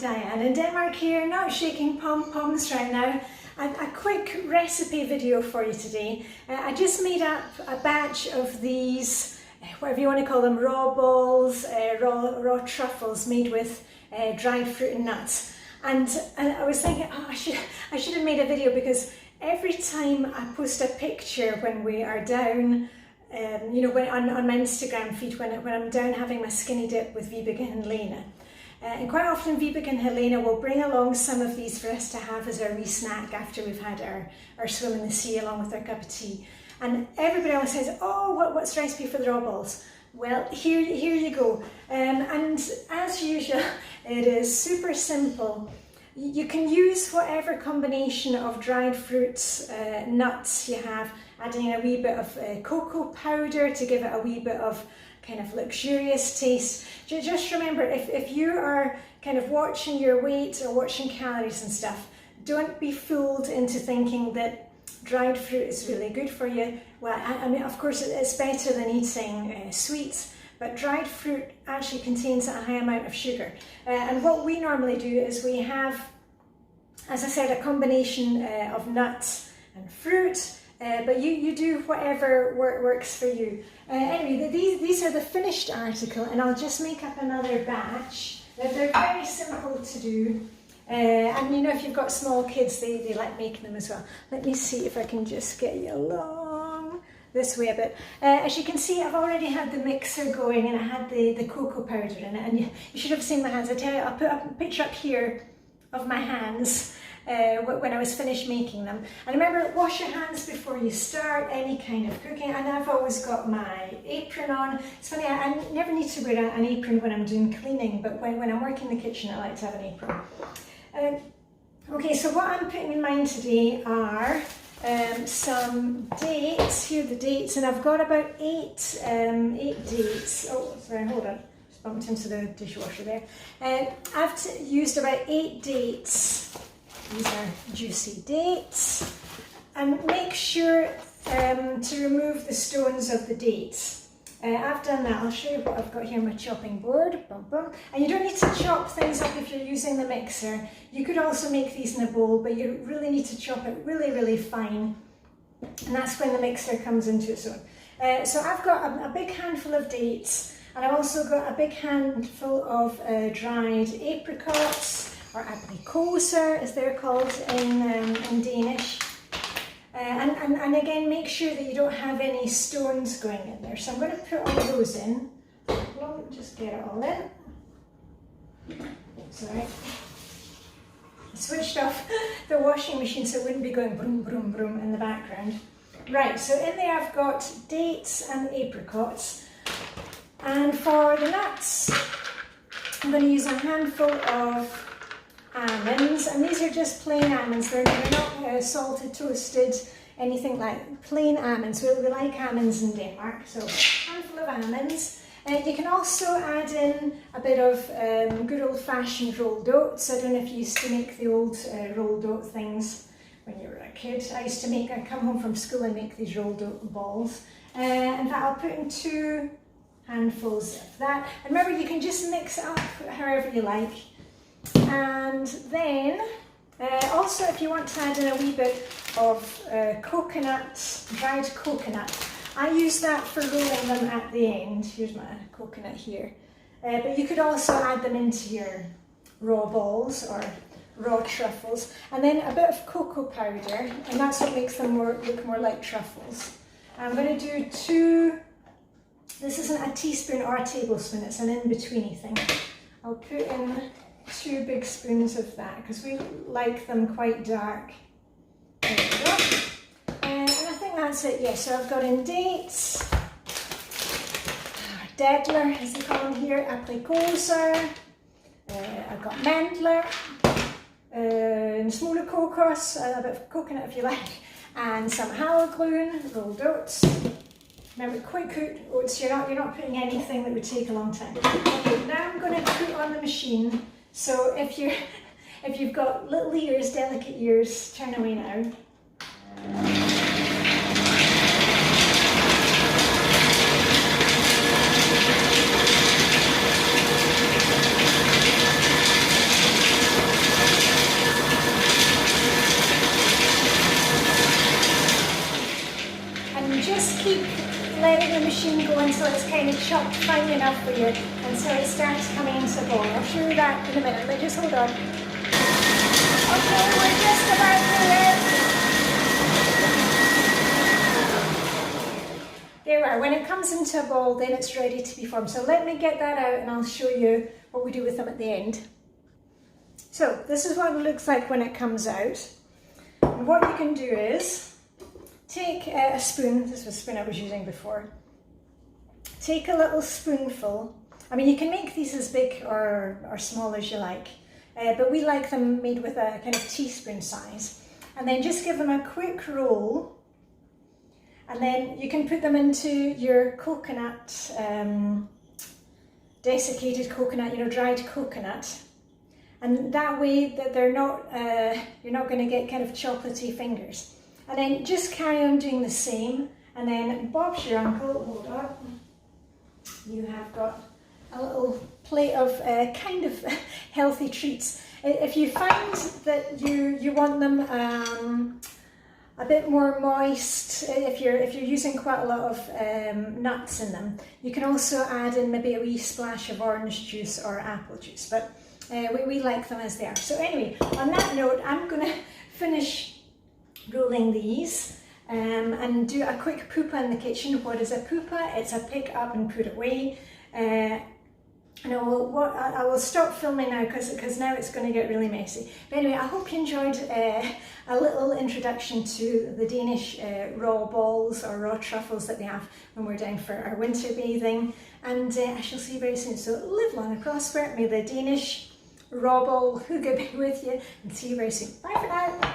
Diane in Denmark here, not shaking pom-poms right now. A quick recipe video for you today. I just made up a batch of these, whatever you want to call them, raw balls, raw truffles made with dried fruit and nuts. And I was thinking, oh, I should have made a video, because every time I post a picture when we are down, you know, on my Instagram feed, when I'm down having my skinny dip with Hygge and Lena. And quite often Hygge and Helena will bring along some of these for us to have as our wee snack after we've had our swim in the sea along with our cup of tea. And everybody always says, oh, what's the recipe for the raw balls? Well, here you go. And as usual, it is super simple. You can use whatever combination of dried fruits, nuts you have, adding in a wee bit of cocoa powder to give it a wee bit of kind of luxurious taste. Just remember, if you are kind of watching your weight or watching calories and stuff, don't be fooled into thinking that dried fruit is really good for you. Well, I mean, of course, it's better than eating sweets, but dried fruit actually contains a high amount of sugar. And what we normally do is we have, as I said, a combination of nuts and fruit. But you do whatever works for you. Anyway, these are the finished article, and I'll just make up another batch. They're very simple to do. And you know, if you've got small kids, they like making them as well. Let me see if I can just get you along this way a bit. As you can see, I've already had the mixer going, and I had the cocoa powder in it. And you should have seen my hands. I tell you, I'll put a picture up here of my hands. When I was finished making them. And remember, wash your hands before you start any kind of cooking. And I've always got my apron on. It's funny, I never need to wear an apron when I'm doing cleaning, but when I'm working in the kitchen, I like to have an apron. Okay, so what I'm putting in mine today are some dates. Here are the dates, and I've got about eight dates. Oh, sorry, hold on. Just bumped into the dishwasher there. I've used about 8 dates. These are juicy dates, and make sure to remove the stones of the dates. I've done that. I'll show you what I've got here on my chopping board. Bum, bum. And you don't need to chop things up if you're using the mixer. You could also make these in a bowl, but you really need to chop it really fine, and that's when the mixer comes into its own. So I've got a big handful of dates, and I've also got a big handful of dried apricots, or aprikoser as they're called in Danish. And again, make sure that you don't have any stones going in there. So I'm going to put all those in. Well, just get it all in. Sorry. I switched off the washing machine so it wouldn't be going broom, broom, broom in the background. Right, so in there I've got dates and apricots. And for the nuts, I'm going to use a handful of almonds, and these are just plain almonds. They're not salted, toasted, anything like plain almonds. We like almonds in Denmark, so a handful of almonds. You can also add in a bit of good old-fashioned rolled oats. I don't know if you used to make the old rolled oat things when you were a kid. I'd come home from school and make these rolled oat balls. In fact, I'll put in 2 handfuls of that. And remember, you can just mix it up however you like. And then, also if you want to add in a wee bit of coconut, dried coconut. I use that for rolling them at the end. Here's my coconut here. But you could also add them into your raw balls or raw truffles. And then a bit of cocoa powder, and that's what makes them look more like truffles. I'm going to do 2, this isn't a teaspoon or a tablespoon, it's an in-betweeny thing. I'll put in 2 big spoons of that, because we like them quite dark. There we go. And I think that's it, yeah. So I've got in dates, Dedler as they call them here, aprikoser, I've got mandler, smaller kokos, a bit of coconut if you like, and some havregryn, rolled oats. Remember, quick cooked oats, you're not putting anything that would take a long time. Okay, now I'm going to put on the machine. So if you've got little ears, delicate ears, turn away now. machine go until it's kind of chopped fine enough for you, until it starts coming into the bowl. I'll show you that in a minute, but just hold on. Okay, we're just about there. There we are. When it comes into a ball, then it's ready to be formed. So let me get that out and I'll show you what we do with them at the end. So this is what it looks like when it comes out. And what you can do is take a spoon, this was a spoon I was using before, take a little spoonful. I mean, you can make these as big or small as you like, but we like them made with a kind of teaspoon size. And then just give them a quick roll, and then you can put them into your coconut, desiccated coconut, dried coconut. And that way that they're not, you're not going to get kind of chocolatey fingers. And then just carry on doing the same. And then Bob's your uncle, hold up. You have got a little plate of kind of healthy treats. If you find that you want them a bit more moist, if you're using quite a lot of nuts in them, you can also add in maybe a wee splash of orange juice or apple juice. But we like them as they are. So anyway, on that note, I'm going to finish rolling these and do a quick poopa in the kitchen. What is a poopa? It's a pick up and put away. And I will stop filming now because now it's going to get really messy. But anyway, I hope you enjoyed a little introduction to the Danish raw balls or raw truffles that we have when we're down for our winter bathing. And I shall see you very soon. So live long and prosper. May the Danish raw ball Hygge be with you, and see you very soon. Bye for now.